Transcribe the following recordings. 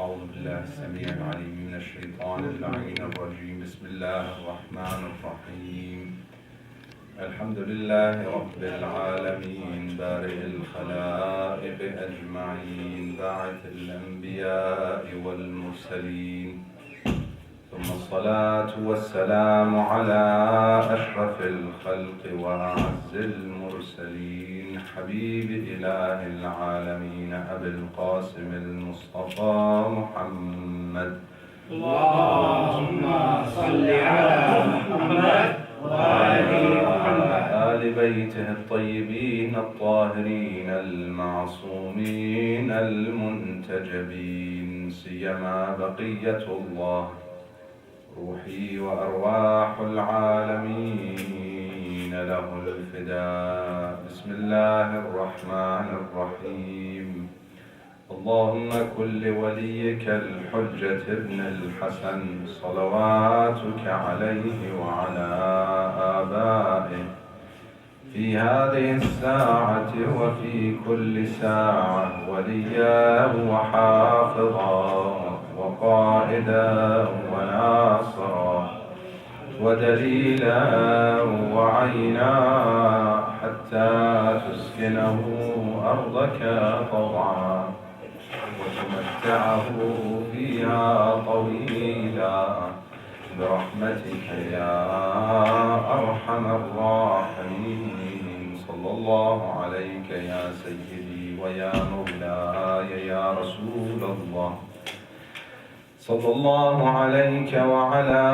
أعوذ بالله السميع العليم من الشيطان اللعين الرجيم. بسم الله الرحمن الرحيم. الحمد لله رب العالمين، بارئ الخلائق أجمعين، باعث الأنبياء والمرسلين، ثم الصلاة والسلام على أشرف الخلق وأعز المرسلين، حبيب إله العالمين أبي القاسم المصطفى محمد. اللهم صل على محمد وآل محمد. آل بيته الطيبين الطاهرين المعصومين المنتجبين، سيما بقية الله روحي وأرواح العالمين له الفداء. بسم الله الرحمن الرحيم. اللهم كن لوليك الحجة ابن الحسن صلواتك عليه وعلى آبائه في هذه الساعة وفي كل ساعة وليا وحافظا وقائدا وناصرا ودليلا وعينا، حتى تسكنه أرضك طوعا وتمتعه فيها طويلا برحمتك يا أرحم الراحمين. صلى الله عليك يا سيدي ويا مولاي يا رسول الله، صلى الله عليك وعلى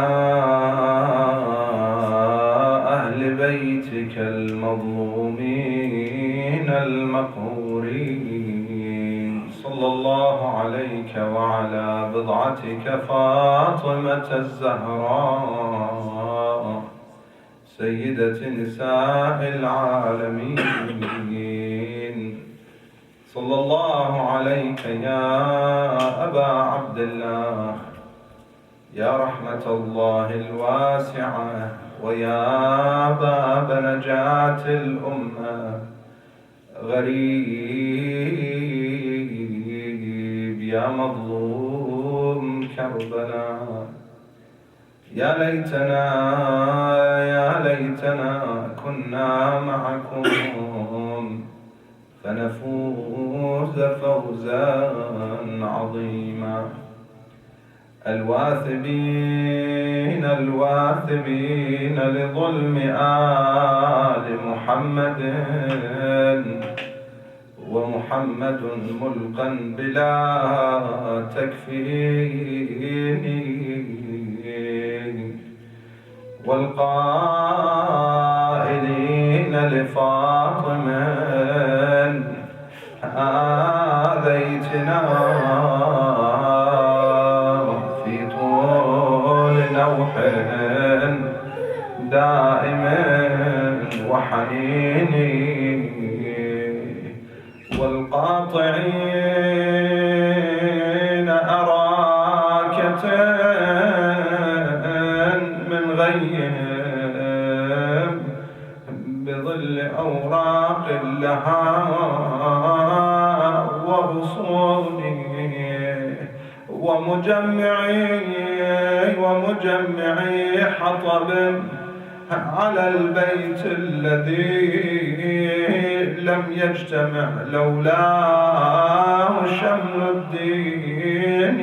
أهل بيتك المظلومين المقهورين، صلى الله عليك وعلى بضعتك فاطمة الزهراء سيدة نساء العالمين، صلى الله عليك يا أبا عبد الله، يا رحمة الله الواسعة ويا باب نجاة الأمة، غريب يا مظلوم كربلاء. يا ليتنا كنا معكم فنفوز فوزا عظيما. الواثبين لظلم آل محمد، ومحمد ملقا بلا تكفير، والقائلين لفاطمة آذيتنا في طول نوح دائم وحنين، والقاطعين أراكة من غيهم بظل أوراق لها وغصونه، ومجمعي حطب على البيت الذي لم يجتمع لولاه شمل الدين،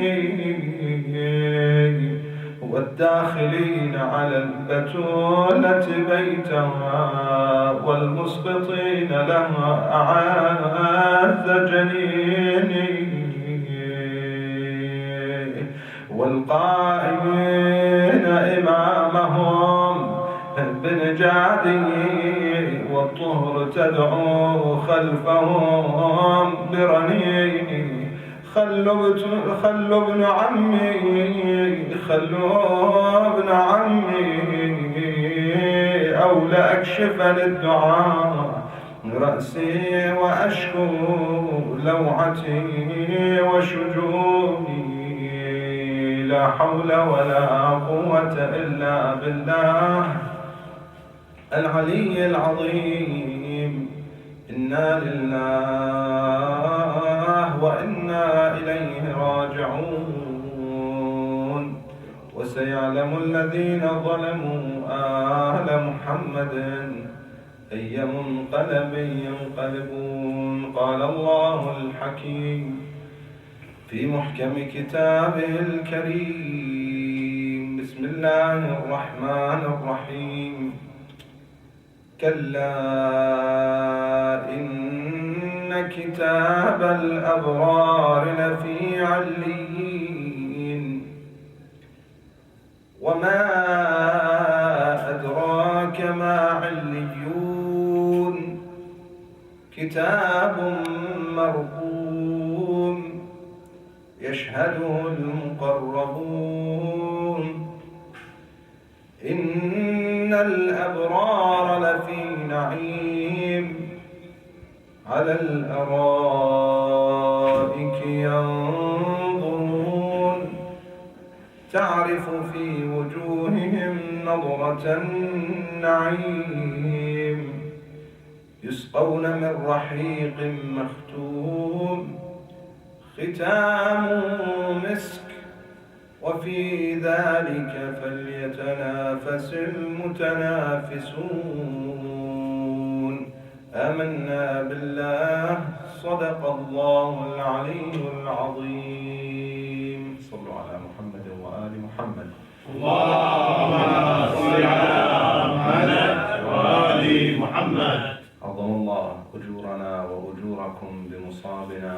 والداخلين على البتولة بيتها والمسقطين لها أعز جنين، والقائمين إمامهم بنجادي والطهر تدعو خلفهم برنين. خلوا ابن عمي أو لأكشفن الدعاء رأسي وأشكو لوعتي وشجوني، لا حول ولا قوة إلا بالله العلي العظيم. إنا لله وإنا إليه راجعون. راجعون وسيعلم الذين ظلموا آل محمد أي منقلب ينقلبون. قال الله الحكيم في محكم كتابه الكريم: بسم الله الرحمن الرحيم. كلا إن كتاب الأبرار لفي عليين وما أدراك ما عليون كتاب مرقوم يشهده المقربون إن الأبرار لفي نعيم على الأرائك ينظرون تعرف في وجوههم نضرة النعيم يسقون من رحيق مختوم ختامه مسك وفي ذلك فليتنافس المتنافسون. آمنا بالله صدق الله العلي العظيم. صلوا على محمد وآل محمد. اللهم صل على محمد وآل محمد. عظم الله أجورنا وأجوركم بمصابنا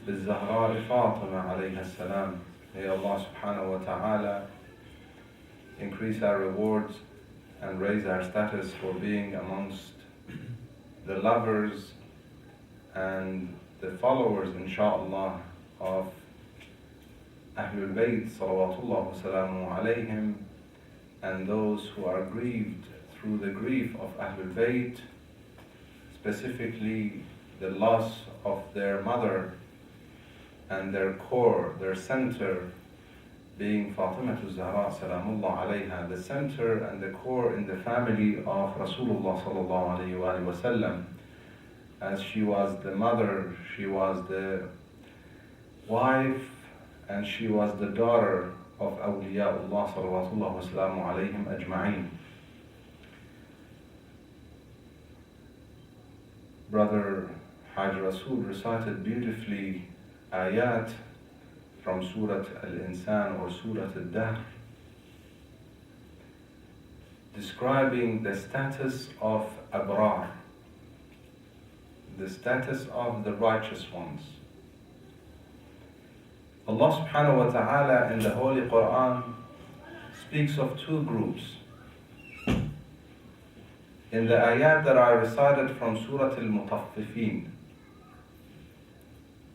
بالزهراء فاطمة عليها السلام. May Allah subhanahu wa ta'ala increase our rewards and raise our status for being amongst the lovers and the followers, inshaAllah, of Ahlul Beit salawatullah wa salamu alayhim, and those who are grieved through the grief of Ahlul Beit, specifically the loss of their mother and their core, their center, being Fatima al-Zahraa salamullah alayha, the center and the core in the family of Rasulullah sallallahu alayhi wa sallam, as she was the mother, she was the wife, and she was the daughter of awliyaullah salawatullah wa salamu alayhim ajma'een. Brother Hajj Rasul recited beautifully ayat from Surah Al-Insan or Surah Al-Dahr, describing the status of abrar, the status of the righteous ones. Allah subhanahu wa ta'ala in the Holy Quran speaks of two groups. In the ayat that I recited from Surah Al-Mutaffifin,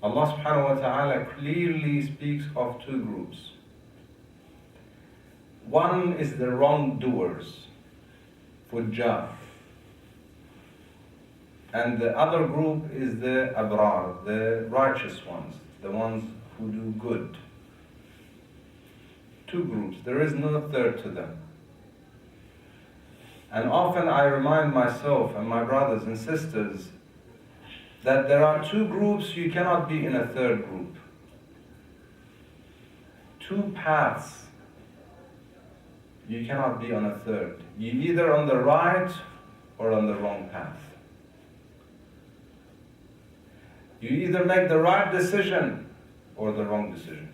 Allah subhanahu wa ta'ala clearly speaks of two groups. One is the wrongdoers, fujjar, and the other group is the abrar, the righteous ones, the ones who do good. Two groups, there is no third to them. And often I remind myself and my brothers and sisters that there are two groups, you cannot be in a third group. Two paths, you cannot be on a third. You're either on the right or on the wrong path. You either make the right decision or the wrong decision.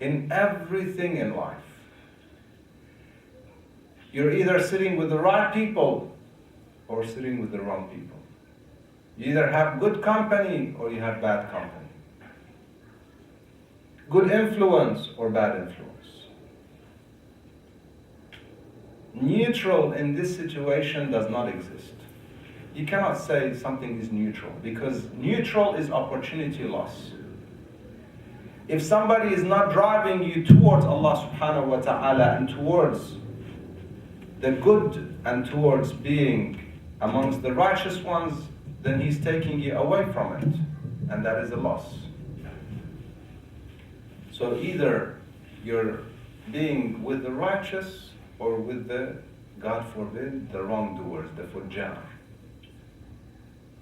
In everything in life, you're either sitting with the right people or sitting with the wrong people. You either have good company or you have bad company. Good influence or bad influence. Neutral in this situation does not exist. You cannot say something is neutral, because neutral is opportunity loss. If somebody is not driving you towards Allah subhanahu wa ta'ala and towards the good and towards being amongst the righteous ones, then he's taking you away from it, and that is a loss. So either you're being with the righteous or with the, God forbid, the wrongdoers, the fujjar.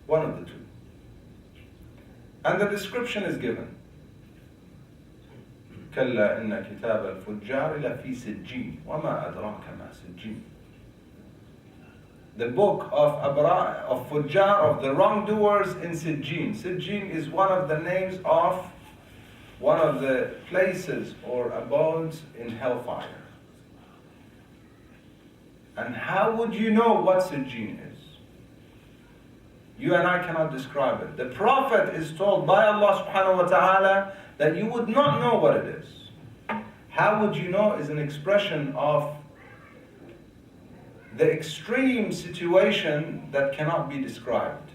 One of the two. And the description is given. كلا إن كتاب الفجار لفي سجين وما أدراك ما سجين. The book of abrar, of fujjar, of the wrongdoers in Sijjin. Sijjin is one of the names of one of the places or abodes in hellfire. And how would you know what Sijjin is? You and I cannot describe it. The Prophet is told by Allah subhanahu wa ta'ala that you would not know what it is. How would you know is an expression of the extreme situation that cannot be described.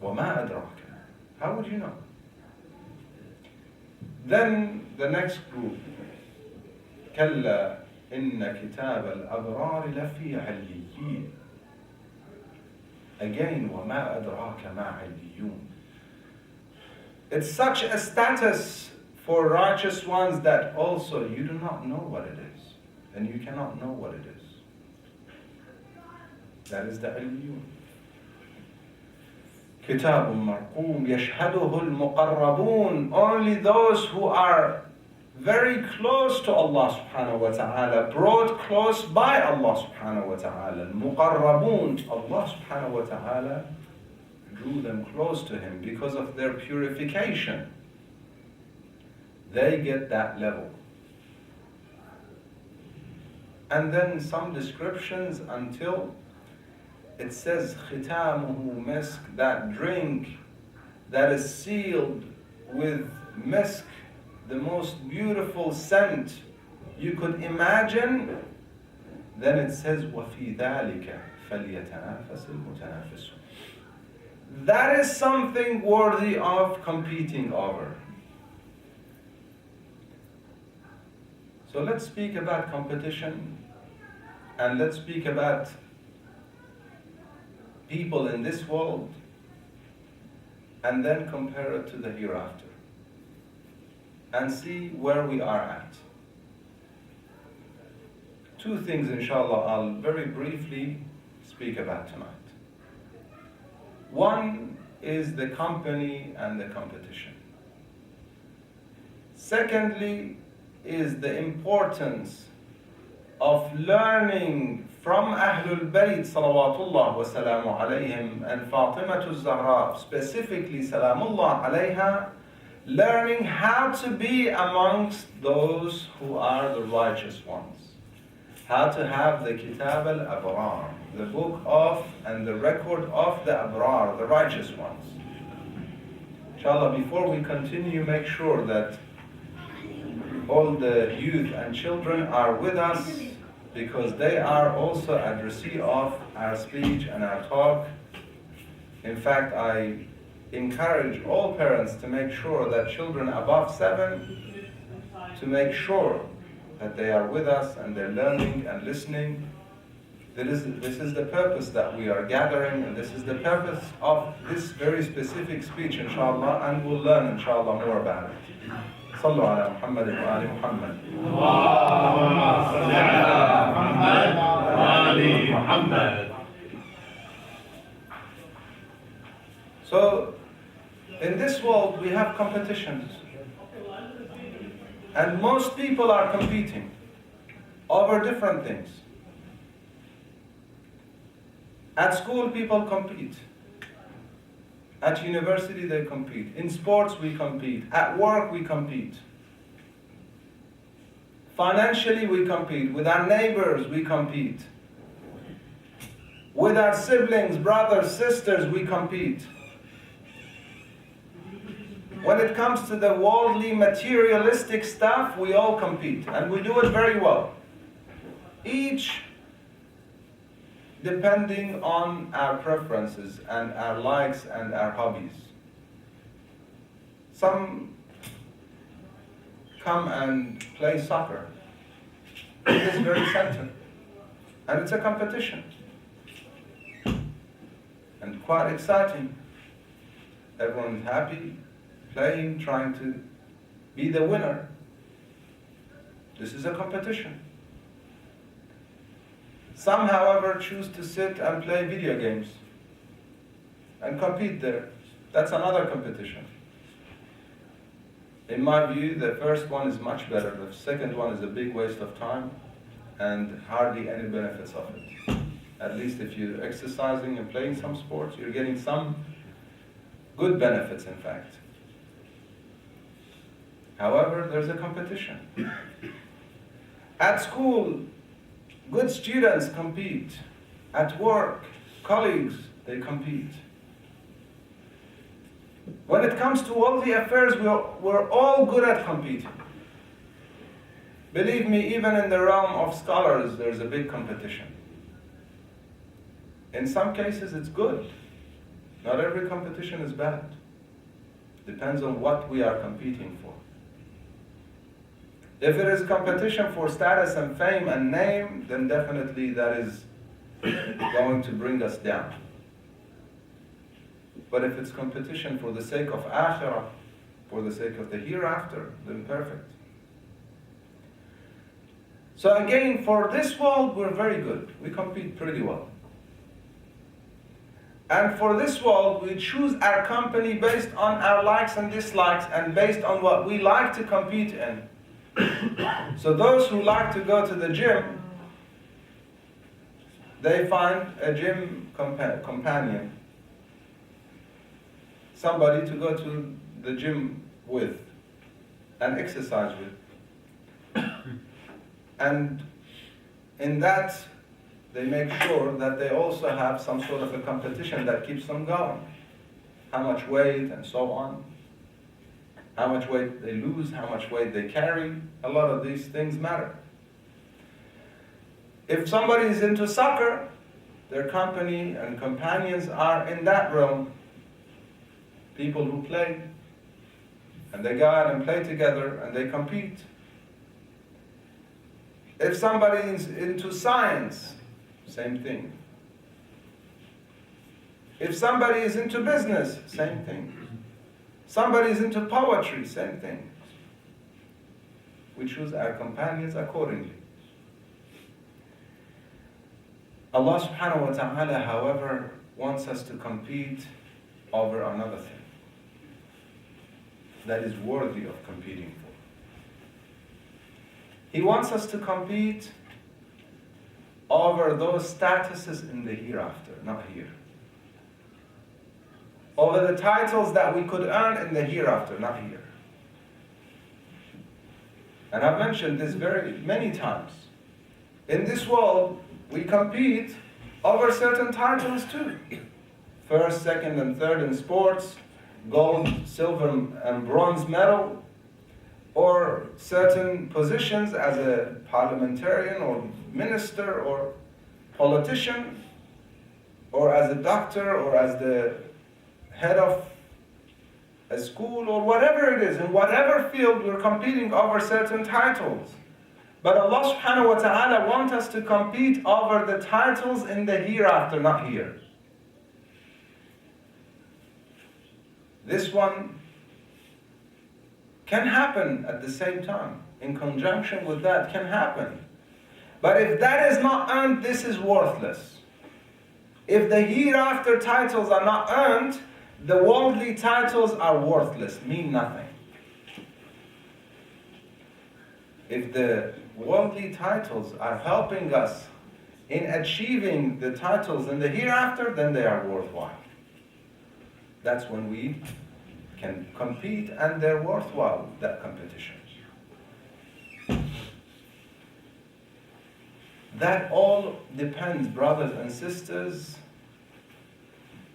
وَمَا أَدْرَاكَ. How would you know? Then the next group. كَلَّا إِنَّ كِتَابَ الْأَبْرَارِ لَفِي عِلِّيِّينَ. Again, وَمَا أَدْرَاكَ مَا عِلِّيُّونَ. It's such a status for righteous ones that also you do not know what it is. And you cannot know what it is. That is the عليون. كتاب مرقوم يشهده المقربون. Only those who are very close to Allah subhanahu wa ta'ala, brought close by Allah subhanahu wa ta'ala. المقربون. Allah subhanahu wa ta'ala drew them close to Him because of their purification. They get that level. And then some descriptions until it says ختامه مسك, that drink that is sealed with misk, the most beautiful scent you could imagine. Then it says وفي ذلك فليتنافس المتنافسون. That is something worthy of competing over. So let's speak about competition, and let's speak about people in this world, and then compare it to the hereafter, and see where we are at. Two things, inshallah, I'll very briefly speak about tonight. One is the company and the competition. Secondly, is the importance of learning from Ahlul Beit salawatullah wa salamu alayhim and Fatima al-Zahraa, specifically salamullah alayha, learning how to be amongst those who are the righteous ones. How to have the Kitab al-Abrar, the book of and the record of the Abrar, the righteous ones. Inshallah, before we continue, make sure that all the youth and children are with us, because they are also at receipt of our speech and our talk. In fact, I encourage all parents to make sure that children above 7, to make sure that they are with us and they're learning and listening. This is the purpose that we are gathering, and this is the purpose of this very specific speech, inshallah, and we'll learn, inshallah, more about it. صلوا على محمد وآل محمد. اللهم صل على محمد وآل محمد. So, in this world we have competitions, and most people are competing over different things. At school people compete. At university they compete. In sports we compete. At work we compete. Financially we compete. With our neighbors we compete. With our siblings, brothers, sisters we compete. When it comes to the worldly, materialistic stuff, we all compete. And we do it very well. Each depending on our preferences and our likes and our hobbies. Some come and play soccer in this very center, and it's a competition, and quite exciting. Everyone is happy, playing, trying to be the winner. This is a competition. Some, however, choose to sit and play video games and compete there. That's another competition. In my view, the first one is much better. The second one is a big waste of time and hardly any benefits of it. At least if you're exercising and playing some sports, you're getting some good benefits, in fact. However, there's a competition. At school, good students compete. At work, colleagues, they compete. When it comes to worldly affairs, we're all good at competing. Believe me, even in the realm of scholars, there's a big competition. In some cases, it's good. Not every competition is bad. Depends on what we are competing for. If it is competition for status and fame and name, then definitely that is going to bring us down. But if it's competition for the sake of akhirah, for the sake of the hereafter, then perfect. So again, for this world, we're very good. We compete pretty well. And for this world, we choose our company based on our likes and dislikes and based on what we like to compete in. So those who like to go to the gym, they find a gym companion, somebody to go to the gym with and exercise with. And in that, they make sure that they also have some sort of a competition that keeps them going. How much weight and so on. How much weight they lose, how much weight they carry. A lot of these things matter. If somebody is into soccer, their company and companions are in that realm. People who play, and they go out and play together and they compete. If somebody is into science, same thing. If somebody is into business, same thing. Somebody is into poetry, same thing. We choose our companions accordingly. Allah subhanahu wa ta'ala, however, wants us to compete over another thing that is worthy of competing for. He wants us to compete over those statuses in the hereafter, not here. Over the titles that we could earn in the hereafter, not here. And I've mentioned this very many times. In this world, we compete over certain titles too. First, second, and third in sports, gold, silver, and bronze medal, or certain positions as a parliamentarian or minister or politician, or as a doctor, or as the head of a school, or whatever it is. In whatever field, we're competing over certain titles. But Allah subhanahu wa ta'ala wants us to compete over the titles in the hereafter, not here. This one can happen at the same time. In conjunction with that can happen. But if that is not earned, this is worthless. If the hereafter titles are not earned, the worldly titles are worthless, mean nothing. If the worldly titles are helping us in achieving the titles in the hereafter, then they are worthwhile. That's when we can compete, and they're worthwhile, that competition. That all depends, brothers and sisters,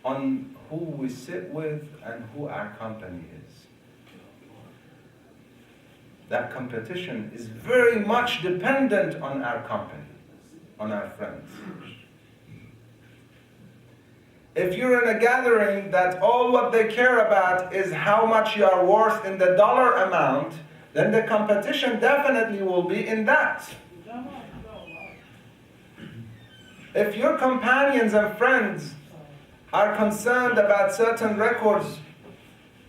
on who we sit with and who our company is. That competition is very much dependent on our company, on our friends. If you're in a gathering that all what they care about is how much you are worth in the dollar amount, then the competition definitely will be in that. If your companions and friends are concerned about certain records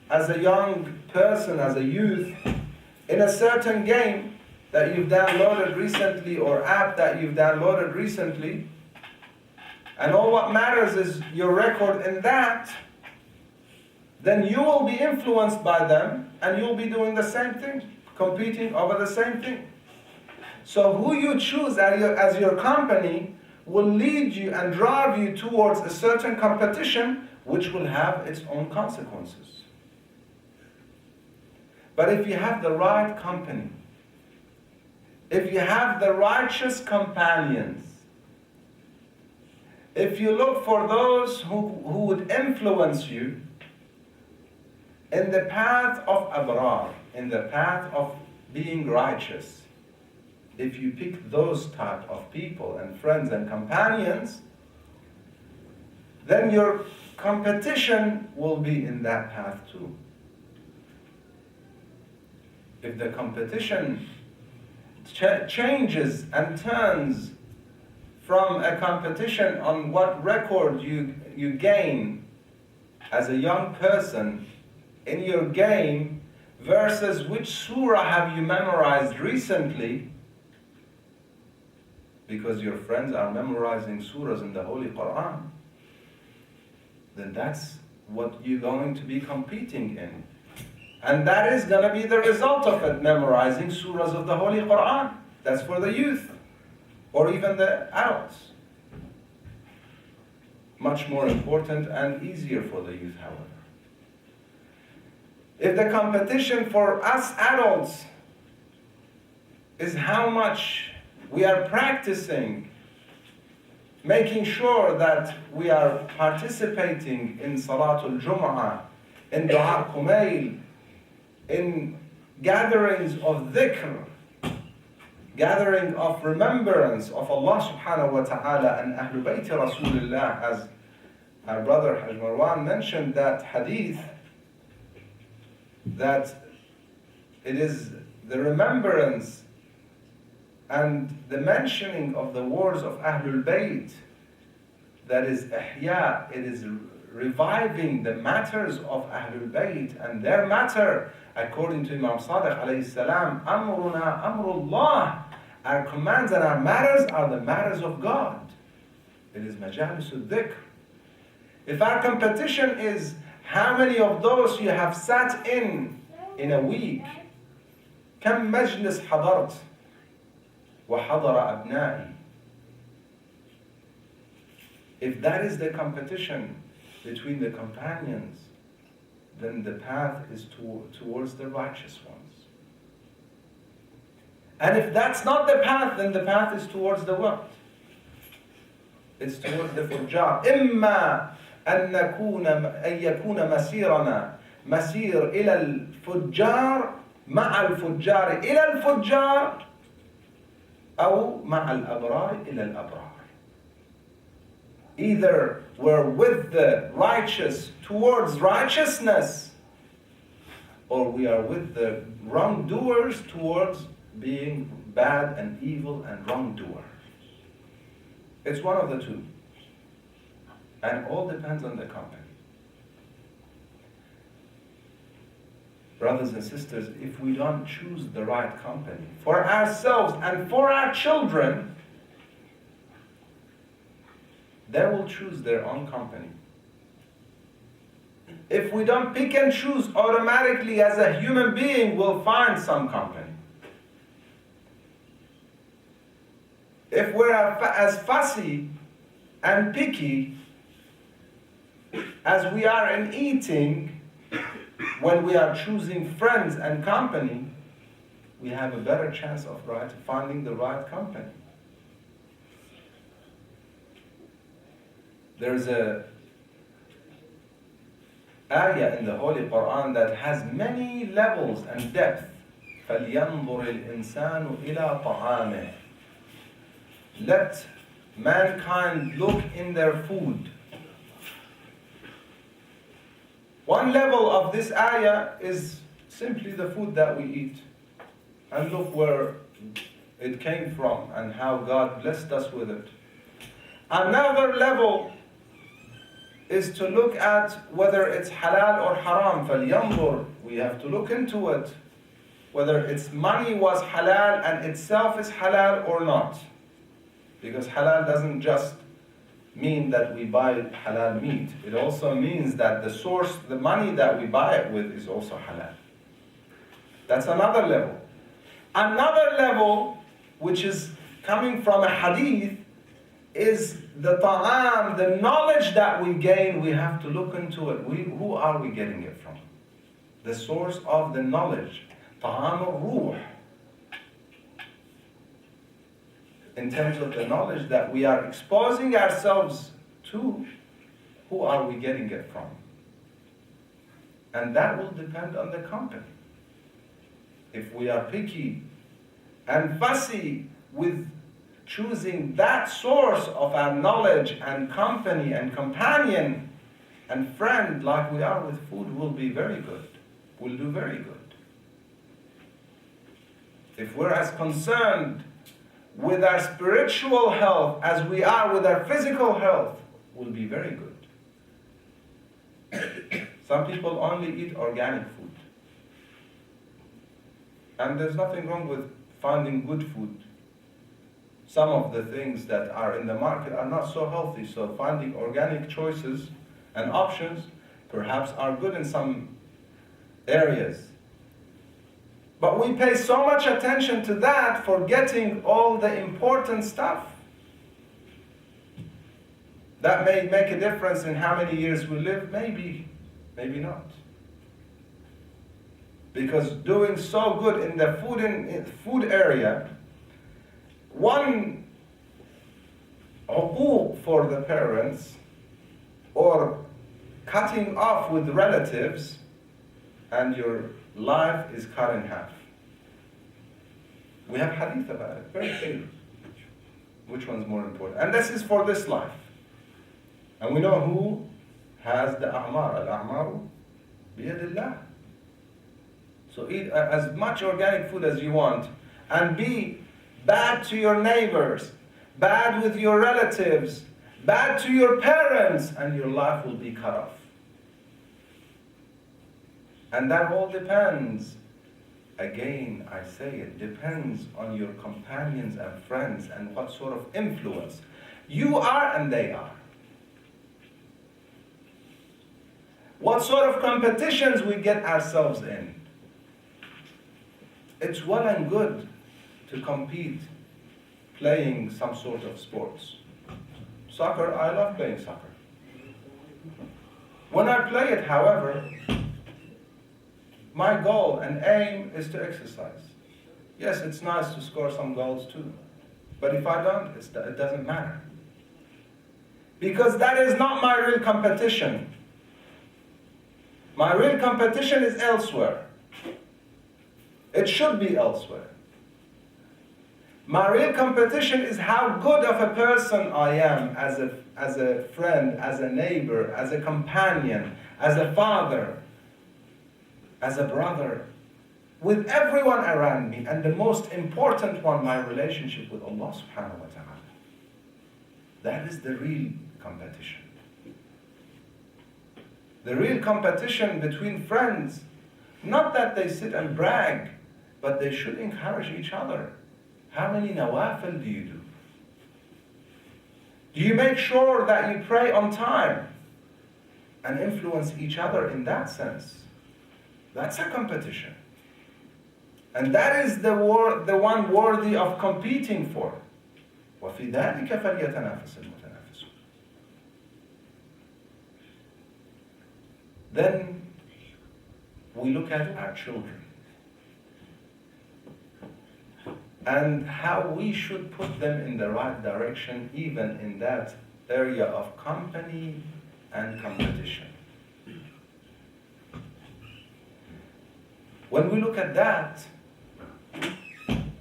as a young person, as a youth, in a certain game that you've downloaded recently or app that you've downloaded recently, and all what matters is your record in that, then you will be influenced by them and you'll be doing the same thing, competing over the same thing. So who you choose as your company will lead you and drive you towards a certain competition which will have its own consequences. But if you have the right company, if you have the righteous companions, if you look for those who would influence you in the path of abrar, in the path of being righteous, if you pick those type of people and friends and companions, then your competition will be in that path too. If the competition changes and turns from a competition on what record you gain as a young person in your game versus which surah have you memorized recently, because your friends are memorizing surahs in the Holy Quran, then that's what you're going to be competing in. And that is going to be the result of it, memorizing surahs of the Holy Quran. That's for the youth, or even the adults. Much more important and easier for the youth, however. If the competition for us adults is how much we are practicing, making sure that we are participating in Salatul Jum'ah, in Dua Kumail, in gatherings of dhikr, gathering of remembrance of Allah subhanahu wa ta'ala and Ahlul Beit Rasulullah, as our brother Haj Marwan mentioned that hadith, that it is the remembrance and the mentioning of the words of Ahlul Beit that is ihya, it is reviving the matters of Ahlul Bait and their matter, according to Imam Sadiq alayhi salam, amruna amrullah, our commands and our matters are the matters of God. It is majalisul dhikr. If our competition is how many of those you have sat in a week, كم مجلس حضرت وحضر أبنائي. If that is the competition between the companions, then the path is towards the righteous ones. And if that's not the path, then the path is towards the what? It's towards the fujjar. إما أن يكون مسيرنا مسير إلى الفجار مع الفجار إلى الفجار أو مع الأبرار إلى الأبرار. Either we're with the righteous towards righteousness, or we are with the wrongdoers towards being bad and evil and wrongdoer. It's one of the two. And all depends on the company. Brothers and sisters, if we don't choose the right company for ourselves and for our children, they will choose their own company. If we don't pick and choose automatically as a human being, we'll find some company. If we're as fussy and picky as we are in eating, when we are choosing friends and company, we have a better chance of finding the right company. There's a ayah in the Holy Quran that has many levels and depth. فَلْيَنْظُرِ الْإِنسَانُ إِلَىٰ طَعَامِهِ. Let mankind look in their food. One level of this ayah is simply the food that we eat. And look where it came from and how God blessed us with it. Another level is to look at whether it's halal or haram. فَلْيَنْظُرْ. We have to look into it, whether its money was halal and itself is halal or not. Because halal doesn't just mean that we buy halal meat. It also means that the source, the money that we buy it with is also halal. That's another level. Another level, which is coming from a hadith, is the ta'am, the knowledge that we gain. We have to look into it. Who are we getting it from? The source of the knowledge. Ta'am al-ruh. In terms of the knowledge that we are exposing ourselves to, who are we getting it from? And that will depend on the company. If we are picky and fussy with choosing that source of our knowledge and company and companion and friend like we are with food, we'll be very good. We'll do very good. If we're as concerned with our spiritual health as we are with our physical health, we'll be very good. Some people only eat organic food. And there's nothing wrong with finding good food. Some of the things that are in the market are not so healthy, so finding organic choices and options perhaps are good in some areas. But we pay so much attention to that, forgetting all the important stuff. That may make a difference in how many years we live, maybe, maybe not. Because doing so good in the food area, one uquq for the parents, or cutting off with relatives, and your life is cut in half. We have hadith about it, very clear. Which one's more important? And this is for this life. And we know who has the a'mar. Al-a'maru biyadillah. So eat as much organic food as you want, and be bad to your neighbors, bad with your relatives, bad to your parents, and your life will be cut off. And that all depends, again I say it, depends on your companions and friends and what sort of influence you are and they are. What sort of competitions we get ourselves in. It's well and good to compete playing some sort of sports. Soccer, I love playing soccer. When I play it, however, my goal and aim is to exercise. Yes, it's nice to score some goals too. But if I don't, it doesn't matter. Because that is not my real competition. My real competition is elsewhere. It should be elsewhere. My real competition is how good of a person I am as a friend, as a neighbor, as a companion, as a father, as a brother, with everyone around me, and the most important one, my relationship with Allah subhanahu wa ta'ala. That is the real competition. The real competition between friends, not that they sit and brag, but they should encourage each other. How many nawafil do you do? Do you make sure that you pray on time and influence each other in that sense? That's a competition. And that is the one worthy of competing for. وَفِي ذَلِكَ فَلْيَتَنَافَسِ الْمُتَنَافِسُونَ. Then we look at our children and how we should put them in the right direction, even in that area of company and competition. When we look at that,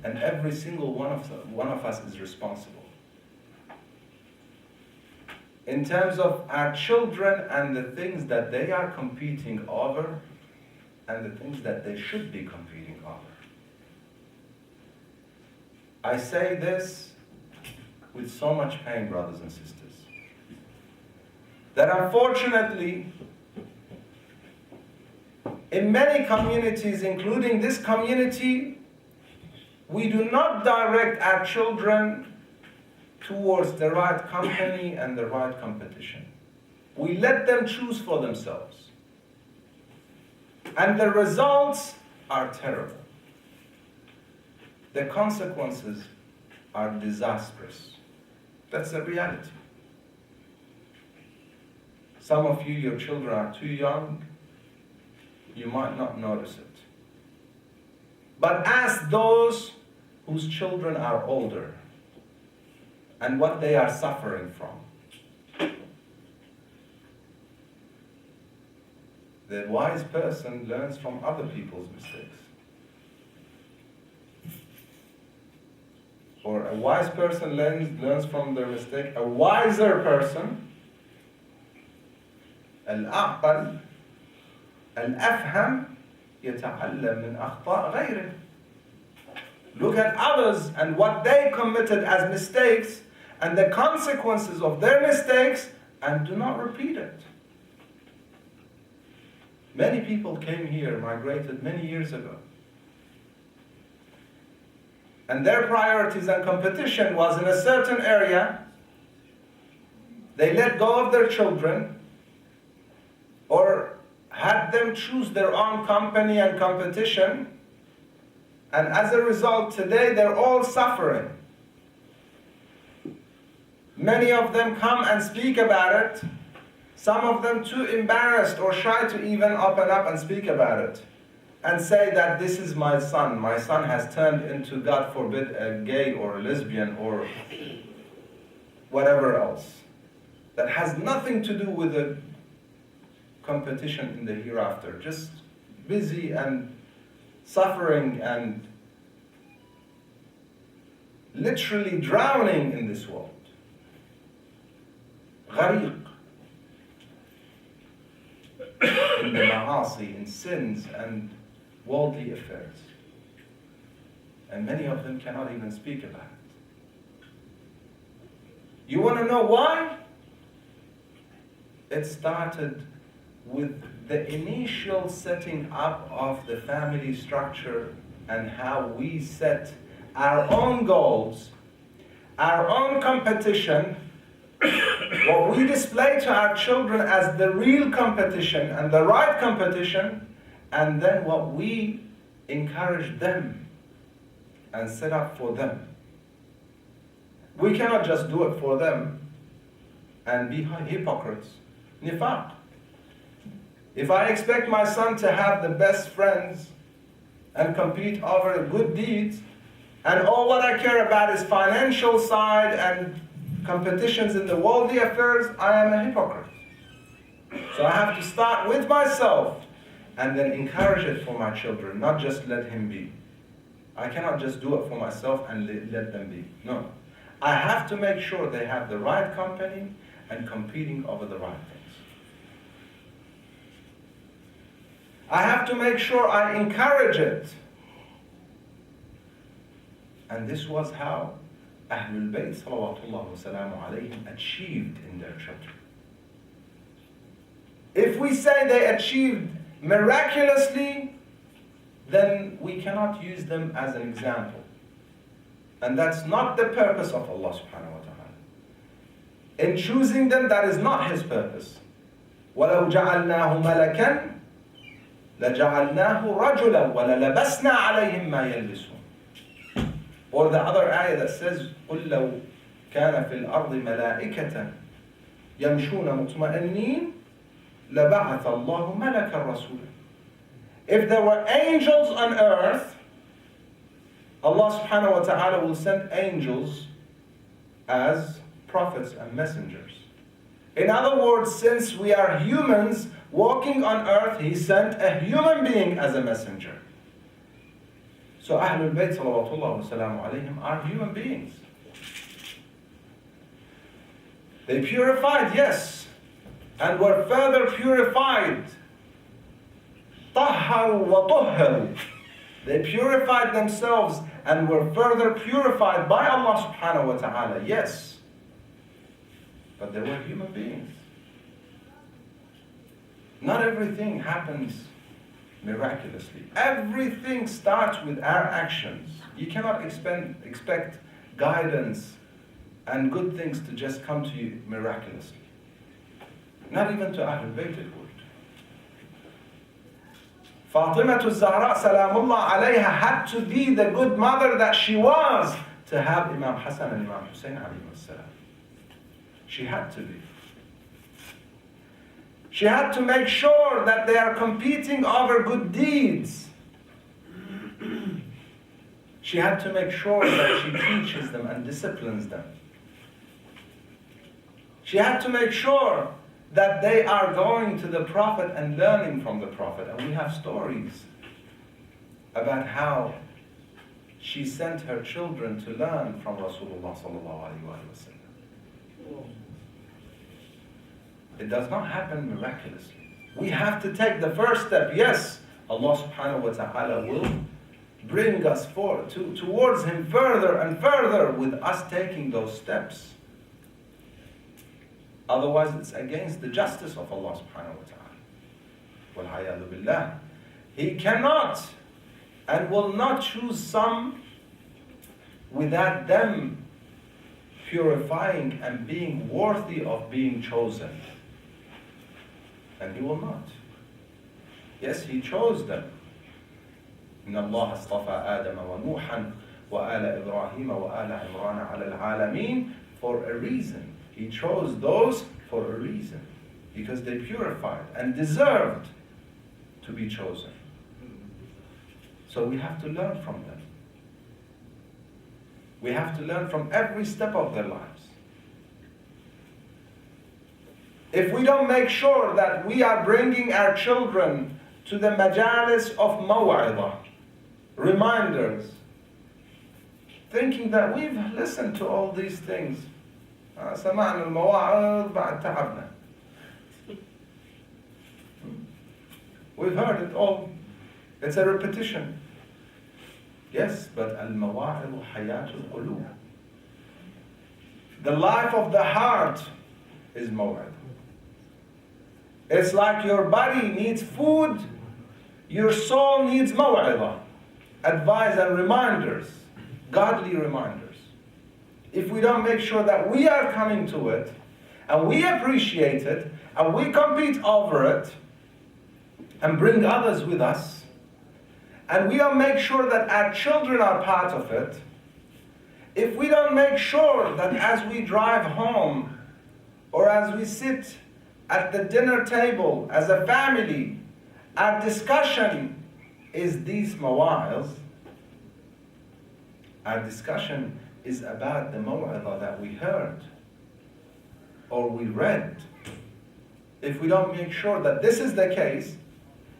and every single one of us is responsible. In terms of our children and the things that they are competing over, and the things that they should be competing over. I say this with so much pain, brothers and sisters, that unfortunately, in many communities, including this community, we do not direct our children towards the right company and the right competition. We let them choose for themselves. And the results are terrible. The consequences are disastrous. That's the reality. Some of you, your children are too young, you might not notice it. But ask those whose children are older and what they are suffering from. The wise person learns from other people's mistakes. Or a wise person learns from their mistake. A wiser person, al-aqal, al-afham, يتعلم من أخطاء غيره. Look at others and what they committed as mistakes and the consequences of their mistakes, and do not repeat it. Many people came here, migrated many years ago. And their priorities and competition was in a certain area. They let go of their children or had them choose their own company and competition. And as a result, today they're all suffering. Many of them come and speak about it. Some of them too embarrassed or shy to even open up and speak about it. And say that this is my son. My son has turned into, God forbid, a gay or a lesbian or whatever else. That has nothing to do with the competition in the hereafter. Just busy and suffering and literally drowning in this world. غريق. In the ma'asi, in sins and worldly affairs. And many of them cannot even speak about it. You want to know why? It started with the initial setting up of the family structure and how we set our own goals, our own competition, what we display to our children as the real competition and the right competition, and then what we encourage them and set up for them. We cannot just do it for them and be hypocrites. Nifaq. If I expect my son to have the best friends and compete over good deeds, and all what I care about is financial side and competitions in the worldly affairs, I am a hypocrite. So I have to start with myself and then encourage it for my children, not just let him be. I cannot just do it for myself and let them be. No. I have to make sure they have the right company and competing over the right things. I have to make sure I encourage it. And this was how Ahlul Beit salawatullah wasalamu alayhim achieved in their children. If we say they achieved miraculously, then we cannot use them as an example. And that's not the purpose of Allah subhanahu wa ta'ala. In choosing them, that is not His purpose. وَلَوْ جَعَلْنَاهُ مَلَكًا لَجَعَلْنَاهُ رَجُلًا وَلَلَبَسْنَا عَلَيْهِمْ مَا يَلْبِسُونَ. Or the other ayah that says, قُلْ لَوْ كَانَ فِي الْأَرْضِ مَلَائِكَةً يَمْشُونَ مُطْمَئِنِّينَ لَبَعَثَ اللَّهُ مَلَكًا رَسُولًا. If there were angels on earth, Allah subhanahu wa ta'ala will send angels as prophets and messengers. In other words, since we are humans walking on earth, He sent a human being as a messenger. So Ahlul Beit salawatullah wasalamu alayhim are human beings. They purified, yes, and were further purified. طَهَّرُوا وَطُهَّرُوا. They purified themselves and were further purified by Allah subhanahu wa ta'ala, yes. But they were human beings. Not everything happens miraculously. Everything starts with our actions. You cannot expect guidance and good things to just come to you miraculously. Not even to Ahlul Beit it would. Fatima al-Zahraa salamullah alayha had to be the good mother that she was to have Imam Hassan and Imam Hussein alayhi salam. She had to be. She had to make sure that they are competing over good deeds. She had to make sure that she teaches them and disciplines them. She had to make sure that they are going to the Prophet and learning from the Prophet. And we have stories about how she sent her children to learn from Rasulullah sallallahu alaihi wasallam. It does not happen miraculously. We have to take the first step. Yes, Allah subhanahu wa ta'ala will bring us forward towards Him further and further with us taking those steps. Otherwise, it's against the justice of Allah subhanahu wa ta'ala. Wal-'ayadu billah. He cannot and will not choose some without them purifying and being worthy of being chosen. And He will not. Yes, He chose them. إن الله اصطفى آدم ونوحا وآل إبراهيم وآل عمران على العالمين for a reason. He chose those for a reason, because they purified and deserved to be chosen. So we have to learn from them. We have to learn from every step of their lives. If we don't make sure that we are bringing our children to the majalis of maw'idah, reminders, thinking that we've listened to all these things, سمعنا المواعظ بعد تعبنا. We've heard it all. It's a repetition. Yes, but al-mawa'id hayatul qulub. The life of the heart is maw'id. It's like your body needs food, your soul needs maw'idah, advice and reminders, godly reminders. If we don't make sure that we are coming to it, and we appreciate it, and we compete over it, and bring others with us, and we don't make sure that our children are part of it, if we don't make sure that as we drive home, or as we sit at the dinner table as a family, our discussion is these mawa'ils, our discussion is about the maw'idah that we heard or we read. If we don't make sure that this is the case,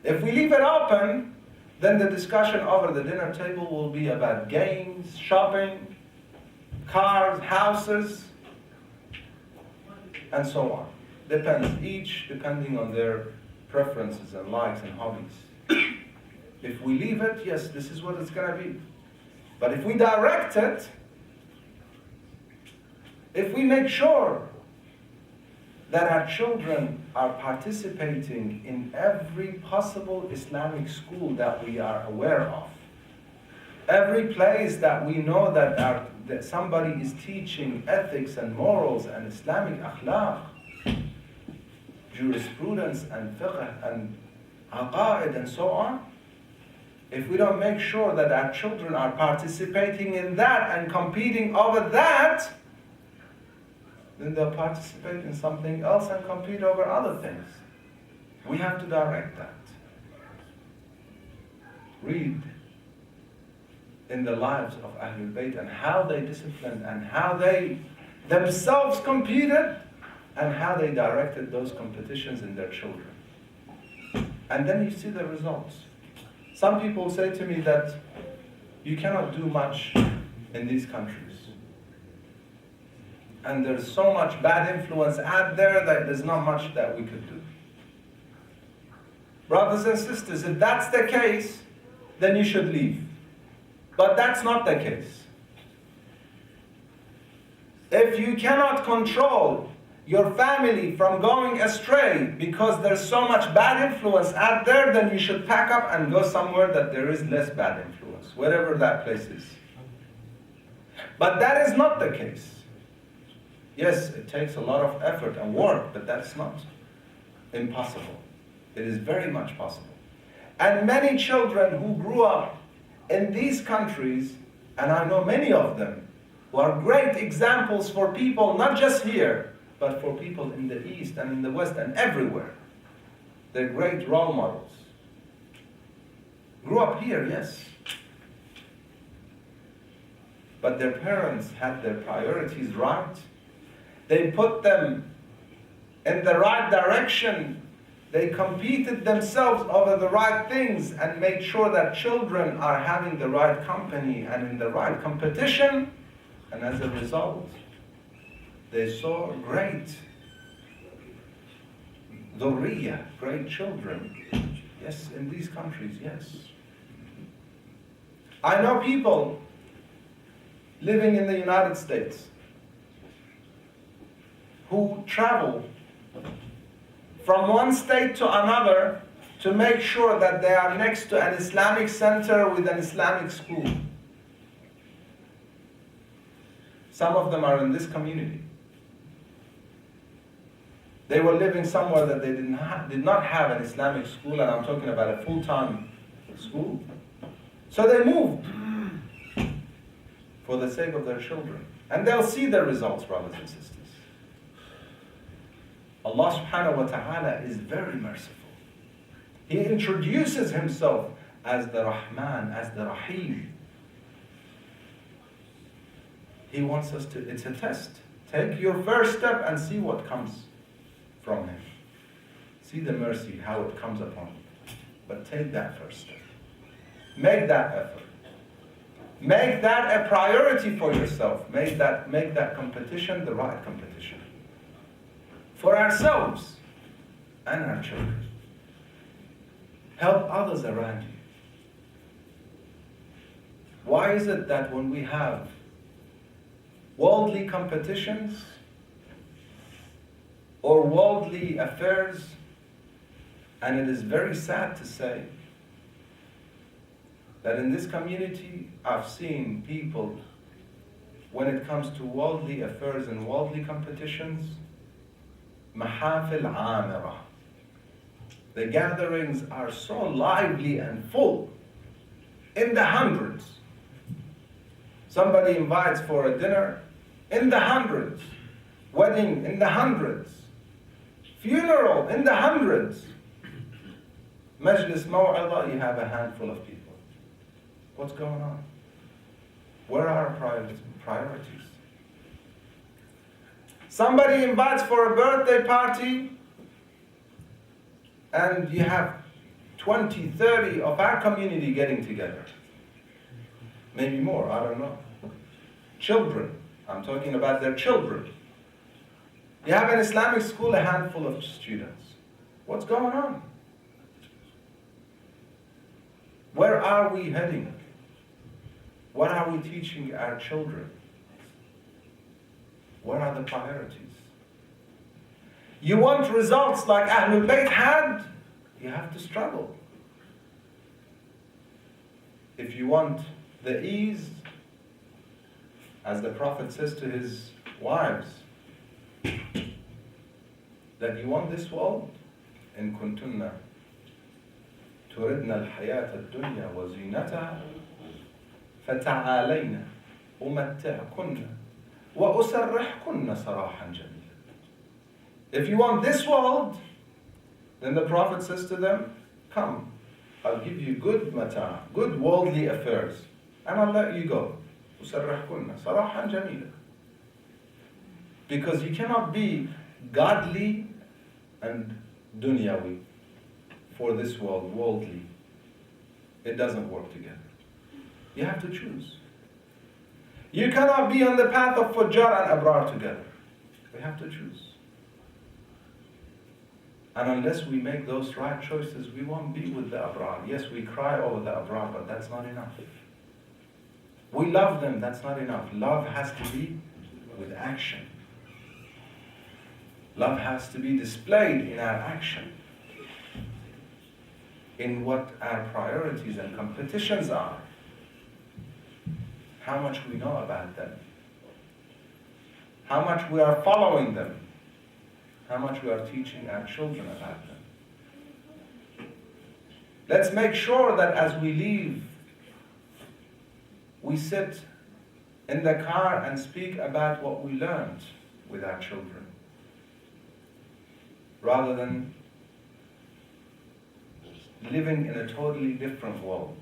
if we leave it open, then the discussion over the dinner table will be about games, shopping, cars, houses, and so on. Depends, each depending on their preferences and likes and hobbies. If we leave it, yes, this is what it's going to be. But if we direct it, if we make sure that our children are participating in every possible Islamic school that we are aware of, every place that we know that somebody is teaching ethics and morals and Islamic akhlaq, jurisprudence and fiqh and aqaid and so on, if we don't make sure that our children are participating in that and competing over that, then they'll participate in something else and compete over other things. We have to direct that. Read in the lives of Ahlul Beit and how they disciplined and how they themselves competed and how they directed those competitions in their children. And then you see the results. Some people say to me that you cannot do much in these countries. And there's so much bad influence out there that there's not much that we could do. Brothers and sisters, if that's the case, then you should leave. But that's not the case. If you cannot control your family from going astray because there's so much bad influence out there, then you should pack up and go somewhere that there is less bad influence, wherever that place is. But that is not the case. Yes, it takes a lot of effort and work, but that's not impossible. It is very much possible. And many children who grew up in these countries, and I know many of them, who are great examples for people, not just here, but for people in the East and in the West and everywhere. They're great role models. Grew up here, yes. But their parents had their priorities right. They put them in the right direction. They competed themselves over the right things and made sure that children are having the right company and in the right competition. And as a result, they saw great dhurriya, great children. Yes, in these countries, yes. I know people living in the United States who travel from one state to another to make sure that they are next to an Islamic center with an Islamic school. Some of them are in this community. They were living somewhere that they did not have an Islamic school, and I'm talking about a full-time school. So they moved for the sake of their children. And they'll see the results, brothers and sisters. Allah subhanahu wa ta'ala is very merciful. He introduces himself as the Rahman, as the Rahim. He wants us to, it's a test. Take your first step and see what comes from him. See the mercy, how it comes upon you. But take that first step. Make that effort. Make that a priority for yourself. Make that competition the right competition. For ourselves and our children. Help others around you. Why is it that when we have worldly competitions or worldly affairs, and it is very sad to say that in this community I've seen people, when it comes to worldly affairs and worldly competitions, mahafil amira. The gatherings are so lively and full, in the hundreds. Somebody invites for a dinner, in the hundreds. Wedding, in the hundreds. Funeral, in the hundreds. Majlis maw'idha, you have a handful of people. What's going on? Where are our priorities? Somebody invites for a birthday party, and you have 20, 30 of our community getting together. Maybe more, I don't know. Children, I'm talking about their children. You have an Islamic school, a handful of students. What's going on? Where are we heading? What are we teaching our children? What are the priorities? You want results like Ahlul Beit had? You have to struggle. If you want the ease, as the Prophet says to his wives, that you want this world, in kuntunna turidna al-hayat ad-dunya wa zinataha fata'alayna umatti'kunna wa usarrihkunna sarahan jamila. If you want this world, then the Prophet says to them, come, I'll give you good mata, good worldly affairs, and I'll let you go. Usarrihkunna sarahan jamila. Because you cannot be godly and dunyawi for this world, worldly. It doesn't work together. You have to choose. You cannot be on the path of fujjar and abrar together. We have to choose. And unless we make those right choices, we won't be with the abrar. Yes, we cry over the abrar, but that's not enough. We love them, that's not enough. Love has to be with action. Love has to be displayed in our action, in what our priorities and competitions are, how much we know about them, how much we are following them, how much we are teaching our children about them. Let's make sure that as we leave, we sit in the car and speak about what we learned with our children, rather than living in a totally different world.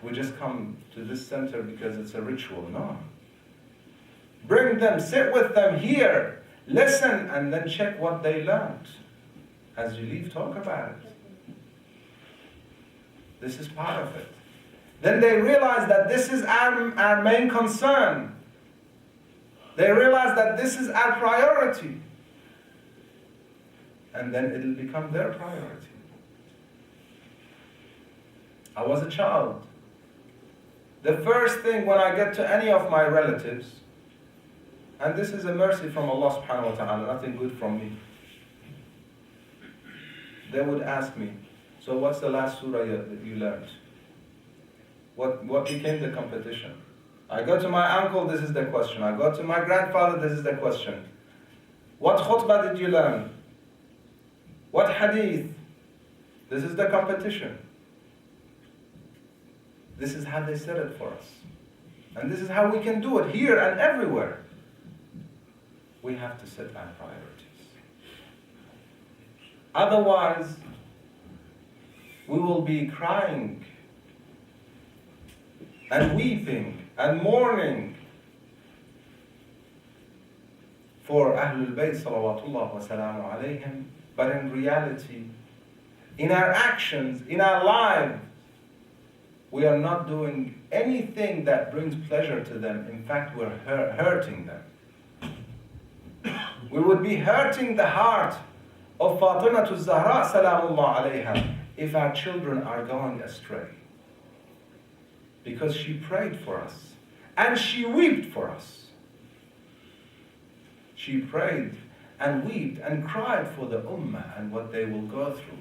We just come to this center because it's a ritual. No. Bring them, sit with them here, listen, and then check what they learned. As you leave, talk about it. This is part of it. Then they realize that this is our main concern. They realize that this is our priority. And then it'll become their priority. I was a child. The first thing when I get to any of my relatives, and this is a mercy from Allah subhanahu wa ta'ala, nothing good from me, they would ask me, so what's the last surah that you learned? What became the competition? I go to my uncle, this is the question. I go to my grandfather, this is the question. What khutbah did you learn? What hadith? This is the competition. This is how they set it for us. And this is how we can do it here and everywhere. We have to set our priorities. Otherwise, we will be crying and weeping and mourning for Ahlul Beit salawatullah wa salamu alayhim, but in reality, in our actions, in our lives, we are not doing anything that brings pleasure to them. In fact, we're hurting them. We would be hurting the heart of Fatima al-Zahraa salamullah alayha if our children are going astray. Because she prayed for us and she wept for us. She prayed and wept and cried for the ummah and what they will go through.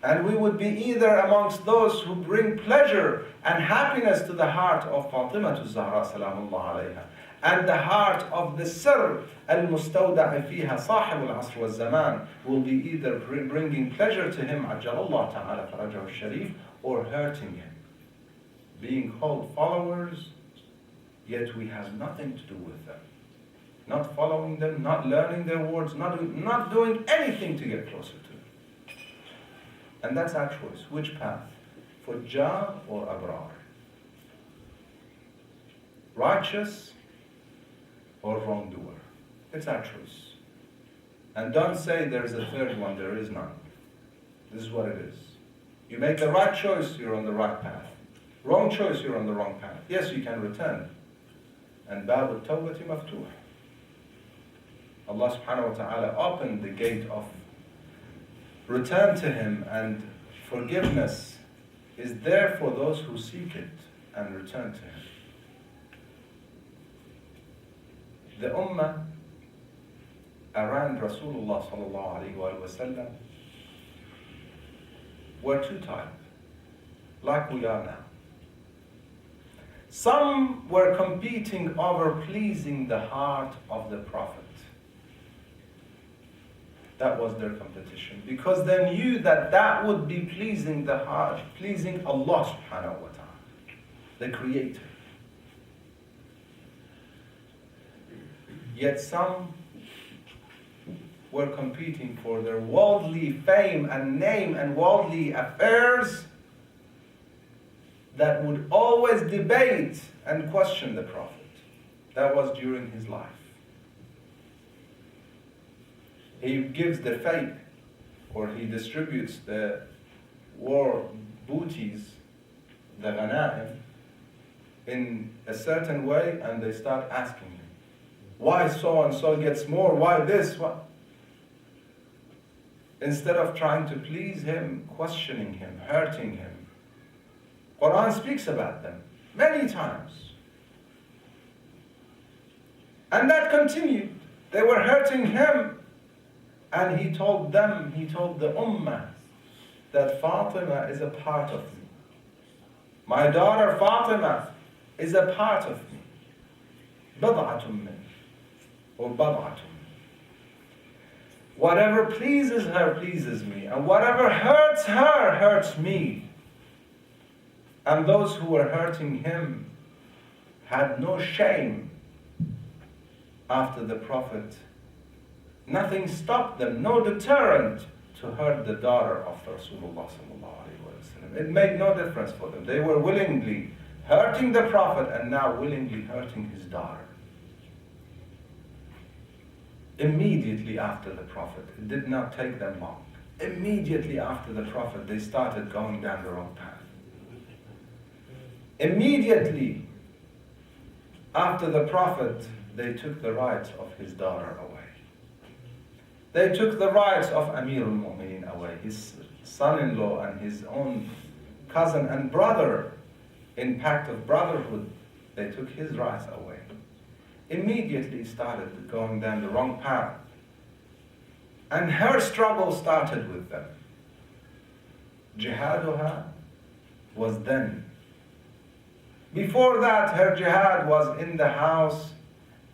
And we would be either amongst those who bring pleasure and happiness to the heart of Fatima al-Zahraa salamullah alayha, and the heart of the sir al-mustawda' fiha sahib al-asr wal-zaman will be either bringing pleasure to him ajjalallah ta'ala farajahu al-sharif, or hurting him. Being called followers, yet we have nothing to do with them. Not following them, not learning their words, not doing anything to get closer to them. And that's our choice. Which path? Fujjar or abrar? Righteous or wrongdoer? It's our choice. And don't say there is a third one, there is none. This is what it is. You make the right choice, you're on the right path. Wrong choice, you're on the wrong path. Yes, you can return. And bab al-tawbati maftuh. Allah subhanahu wa ta'ala opened the gate of return to Him, and forgiveness is there for those who seek it and return to Him. The ummah around Rasulullah sallallahu alayhi wa sallam were two types, like we are now. Some were competing over pleasing the heart of the Prophet. That was their competition, because they knew that that would be pleasing the heart, pleasing Allah subhanahu wa ta'ala, the Creator. Yet some were competing for their worldly fame and name and worldly affairs that would always debate and question the Prophet. That was during his life. He gives the faith, or he distributes the war booties, the ghanaim, in a certain way, and they start asking him, why so and so gets more, why this, what? Instead of trying to please him, questioning him, hurting him. Quran speaks about them many times. And that continued. They were hurting him. And he told them, he told the ummah, that Fatima is a part of me. My daughter Fatima is a part of me. بضعة من or بضعة. Whatever pleases her pleases me, and whatever hurts her hurts me. And those who were hurting him had no shame after the Prophet. Nothing stopped them, no deterrent to hurt the daughter of Rasulullah sallallahu alaihi wasallam. It made no difference for them. They were willingly hurting the Prophet and now willingly hurting his daughter. Immediately after the Prophet, it did not take them long. Immediately after the Prophet, they started going down the wrong path. Immediately after the Prophet, they took the rights of his daughter away. They took the rights of Amir al-Mu'mineen away, his son-in-law and his own cousin and brother in pact of brotherhood. They took his rights away. Immediately started going down the wrong path. And her struggle started with them. Jihaduha was then. Before that, her jihad was in the house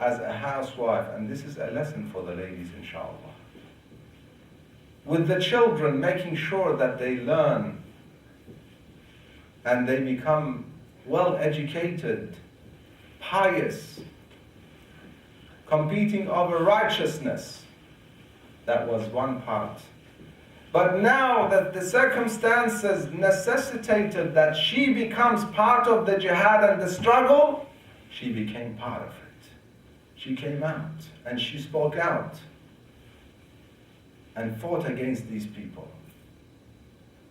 as a housewife. And this is a lesson for the ladies, inshallah. With the children, making sure that they learn and they become well educated, pious, competing over righteousness. That was one part. But now that the circumstances necessitated that she becomes part of the jihad and the struggle, she became part of it. She came out and she spoke out and fought against these people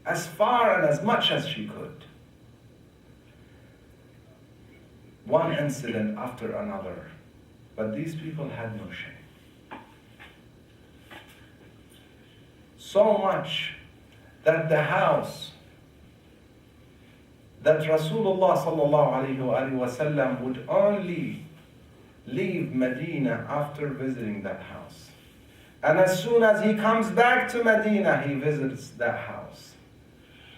as far and as much as she could. One incident after another. But these people had no shame. So much that the house that Rasulullah sallallahu alaihi wasallam would only leave Medina after visiting that house. And as soon as he comes back to Medina, he visits that house.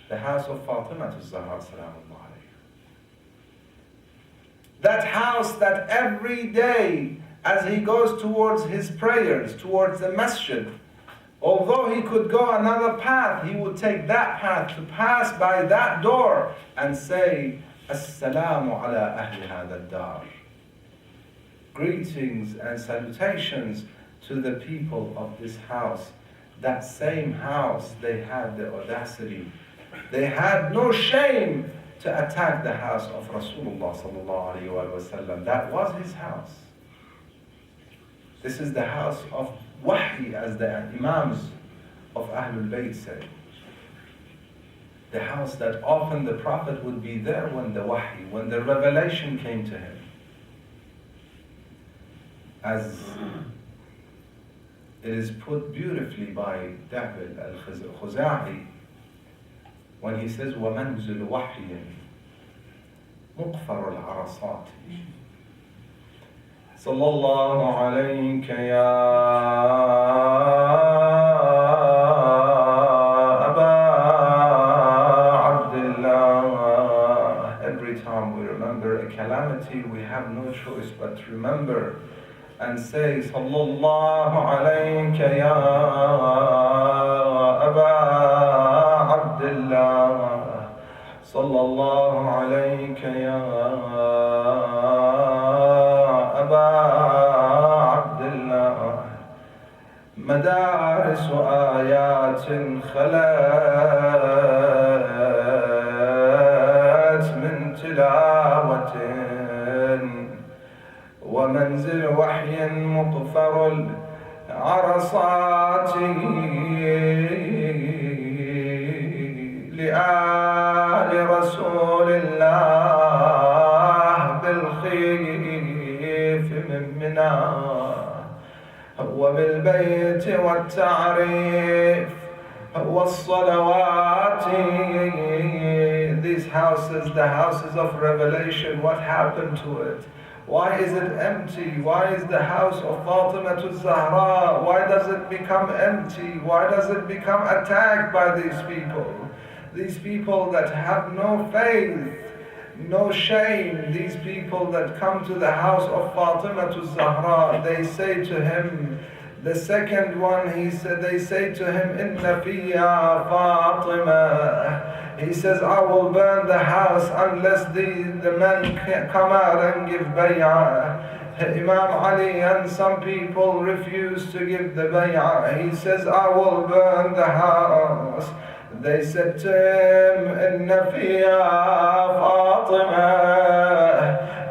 The house of Fatima al-Zahraa salamullah alayha. That house that every day as he goes towards his prayers, towards the masjid, although he could go another path, he would take that path to pass by that door and say, Assalamu ala ahli hadha dar. Greetings and salutations to the people of this house. That same house, they had the audacity. They had no shame to attack the house of Rasulullah sallallahu alaihi wasallam. That was his house. This is the house of wahi, as the imams of Ahlul Beit say. The house that often the Prophet would be there when the wahi, when the revelation came to him. As it is put beautifully by Dabil al-Khuza'i when he says, وَمَنْزِلُ وَحْيٍ مُقْفَرُ الْعَرَصَاتِ صلى الله عليك يا أبا عبد الله. Every time we remember a calamity, we have no choice but to remember and say صلى الله عليك يا أبا عبد الله صلى الله عليك يا مدارس آيات خلت من تلاوة ومنزل وحي مقفر العرصات لآل رسول الله بالخيف من منى وبالبيت والتعريف والصلوات. These houses, the houses of revelation, what happened to it? Why is it empty? Why is the house of Fatima al-Zahraa, why does it become empty? Why does it become attacked by these people? These people that have no faith no shame. These people that come to the house of Fatima to Zahra, they say to him, the second one, they say to him, Inna fiya Fatima. He says, I will burn the house unless the men come out and give bay'ah. Imam Ali and some people refuse to give the bay'ah. He says, I will burn the house. They said to him, Inna fiya Fatima.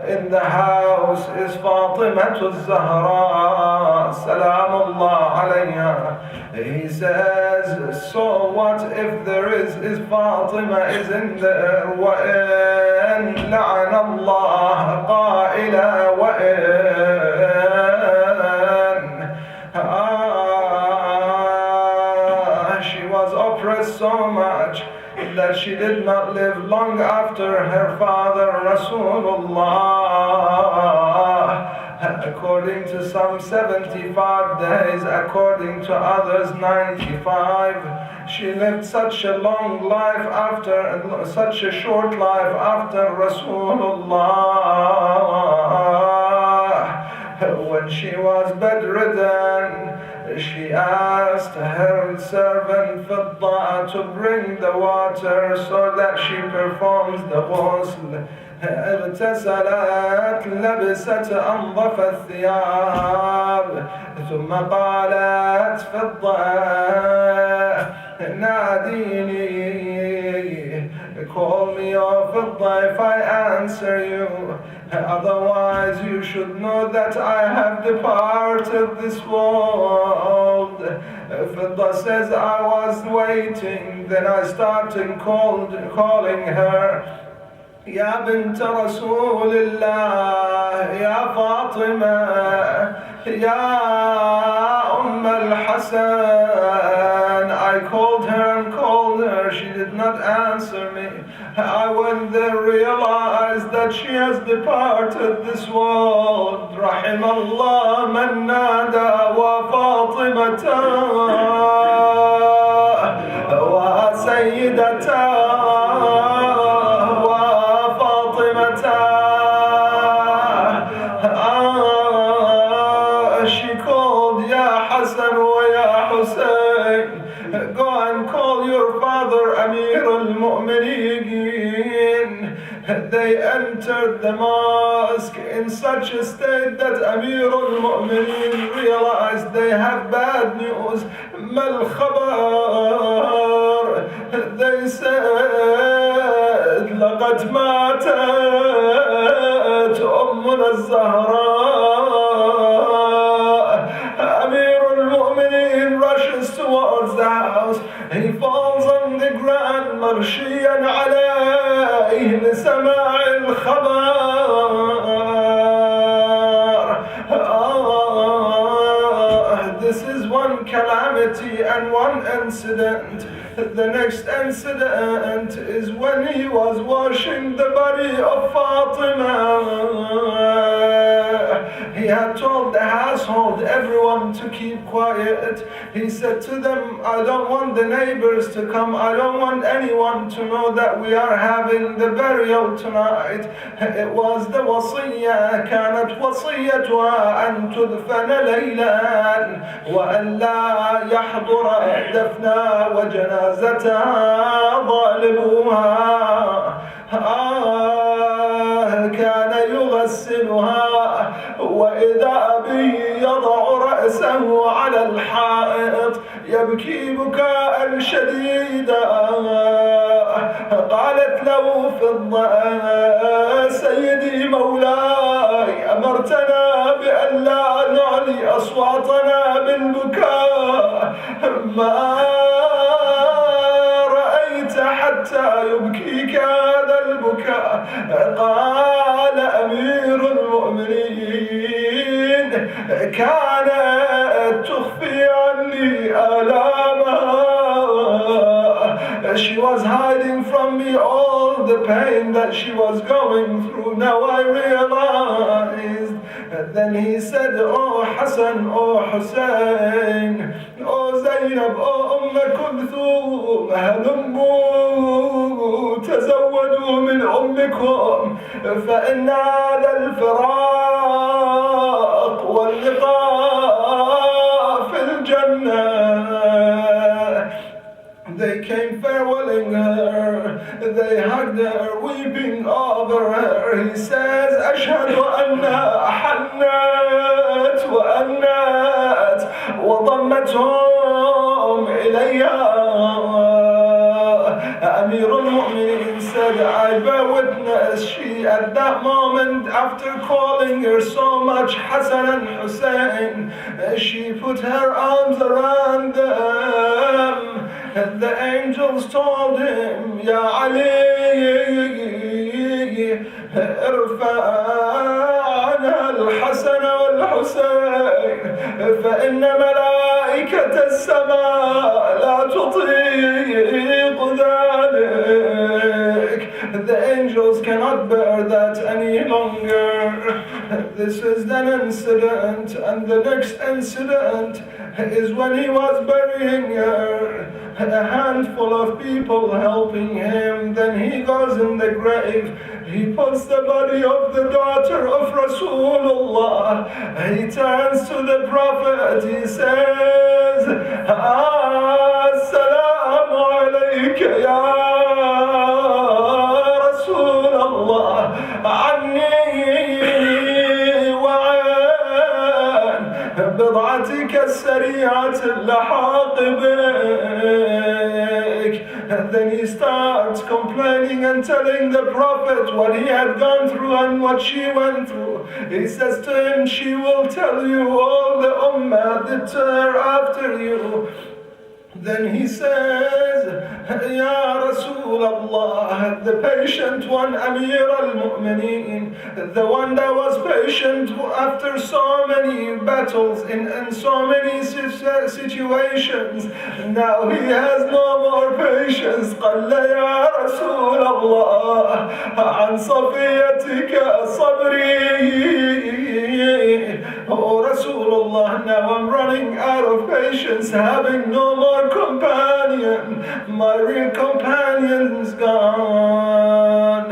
In the house is Fatima al-Zahraa, salamullah alayha. He says, so what if there is Fatima is in there? وَإِن لَعَنَ اللَّهَ قَائِلًا وَإِن she was oppressed so much that she did not live long after her father Rasulullah. According to some 75 days, according to others 95. She lived such a long life after, such a short life after Rasulullah. When she was bedridden, she asked her servant Fidda to bring the water so that she performs the ghusl. اغتسلت لبست أنظف الثياب ثم قالت فضة ناديني, call me O Fidda if I answer you, otherwise you should know that I have departed this world. Fidda says, I was waiting, then I started calling her, يا بنت رسول الله يا فاطمة يا أم الحسن. I called her and called her, she did not answer me. I went there, realized that she has departed this world. رحم الله من نادى وفاطمة وسيدة go and call your father Amir al-Mu'mineen. They entered the mosque in such a state that Amir al-Mu'mineen realized they have bad news. Mal khabar. They said, لقد ماتت أمنا الزهراء. Towards the house, he falls on the ground, مرشيا عليه لسماع الخبر. This is one calamity and one incident. The next incident is when he was washing the body of Fatima. He had told the household, everyone to keep quiet. He said to them, I don't want the neighbors to come. I don't want anyone to know that we are having the burial tonight. It was the wasiyya. كانت وصيتها أن تدفن ليلا وأن لا يحضر دفنا وجنازتها ظالموها. كان يغسلها وإذا به يضع رأسه على الحائط يبكي بكاء شديدا. قالت له فضة سيدي مولاي أمرتنا بأن لا نعلي أصواتنا بالبكاء ما رأيت حتى يبكيك هذا البكاء. قال أمير المؤمنين كانت تخفي عني آلامها. She was hiding from me all the pain that she was going through. Now I realized Then he said, oh Hassan, oh Hussein, oh Zainab, oh Kulthum, هلموا تزودوا من أمكم فإن هذا الفراق واللقاء في الجنة. They came farewelling her, they hugged her, weeping over her. He says, أشهد أنها حنت وأنت وضمتهم إليها. Amir al-Mu'minin said, I bear witness, she at that moment, after calling her so much Hassan and Hussein, she put her arms around them. And the angels told him, Ya Ali, ارفع عنها الحسن والحسين فإن ملائكة السماء لا تطيق ذلك. The angels cannot bear that any longer. This is an incident, and the next incident is when he was burying her. A handful of people helping him. Then he goes in the grave. He puts the body of the daughter of Rasulullah. He turns to the Prophet. He says, Assalamu alayka ya Rasulullah, anni wa'an bid'atika as-sari'at al-lahaq bik. And then he starts complaining and telling the Prophet what he had gone through and what she went through. He says to him, she will tell you all the ummah that are after you. Then he says, Ya Rasulullah, the patient one, Amir al-Mu'mineen, the one that was patient after so many battles in so many situations, now he has no more patience. قال يا رسول الله عن صفيتك صبري. Oh Rasulullah, now I'm running out of patience, having no more companion. My real companion's gone.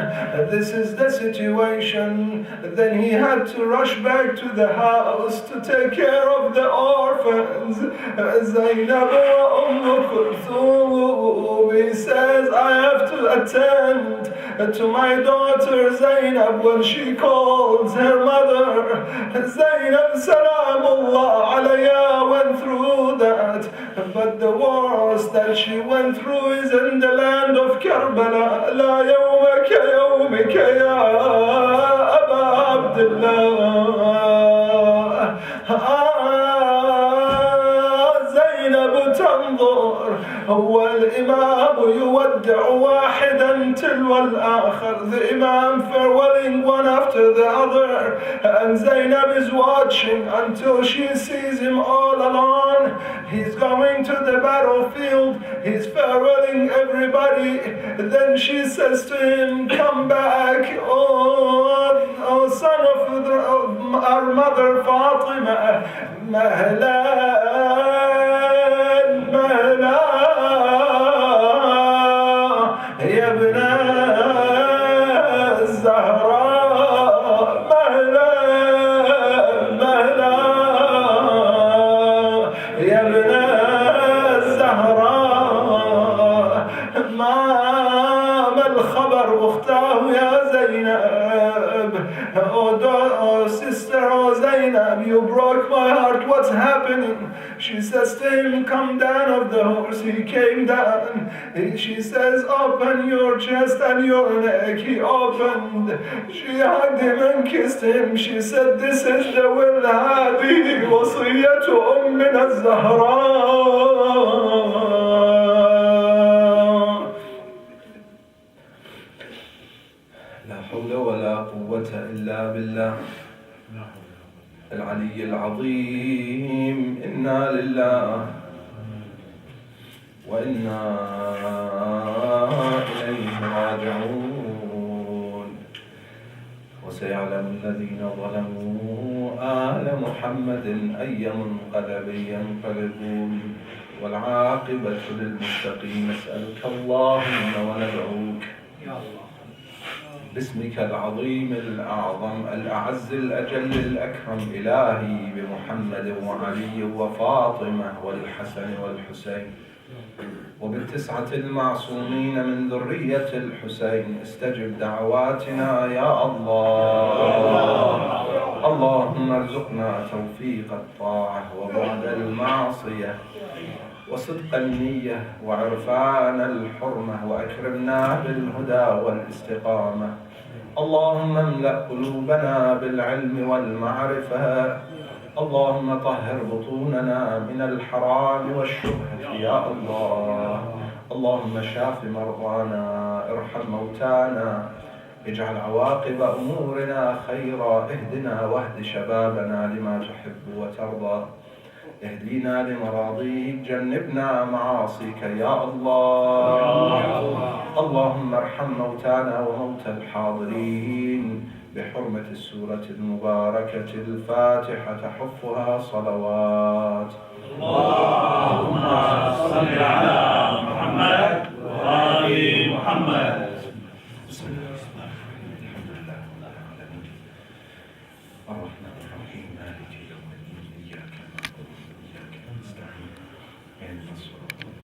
This is the situation. Then he had to rush back to the house to take care of the orphans. Zainab wa Kulthum. He says, I have to attend to my daughter Zainab when she calls her mother. Zainab Salamullah alayha went through that. But the worst that she went through is in the land of Karbala. La yawma ka yawmika ya Aba Abdullah. زينب تنظر والإمام يودع واحدا تلو الآخر. The Imam farewelling one after the other, and Zainab is watching until she sees him all alone. He's going to the battlefield, he's farewelling everybody. Then she says to him, come back, oh son of our mother Fatima. مهلا مهلا يا ابن الزهراء. مهلا مهلا يا ابن الزهراء. ما الخبر أختاه يا زينب. Oh sister, oh Zainab, you broke my heart, what's happening? She says to him, come down off the horse. He came down. She says, open your chest and your neck. He opened. She hugged him and kissed him. She said, this is the will, هذه وصية أمنا الزهراء. لا حول ولا قوة إلا بالله العلي العظيم. إنا لله وإنا إليه راجعون. وسيعلم الذين ظلموا آل محمد أي منقلب ينقلبون والعاقبة للمتقين. نسألك اللهم وندعوك باسمك العظيم الأعظم الأعز الأجل الأكرم إلهي بمحمد وعلي وفاطمة والحسن والحسين وبالتسعة المعصومين من ذرية الحسين، استجب دعواتنا يا الله. اللهم ارزقنا توفيق الطاعة وبعد المعصية وصدق النية وعرفان الحرمة وأكرمنا بالهدى والاستقامة. اللهم املأ قلوبنا بالعلم والمعرفة. اللهم طهر بطوننا من الحرام والشبهة يا الله. اللهم شاف مرضانا، ارحم موتانا، اجعل عواقب أمورنا خيرا. اهدنا واهد شبابنا لما تحب وترضى، اهدينا لمراضيك، جنبنا معاصيك يا الله. اللهم ارحم موتانا وموتى الحاضرين بحرمة السورة المباركة الفاتحة تحفها صلوات. اللهم صل على محمد وآل محمد. بسم الله.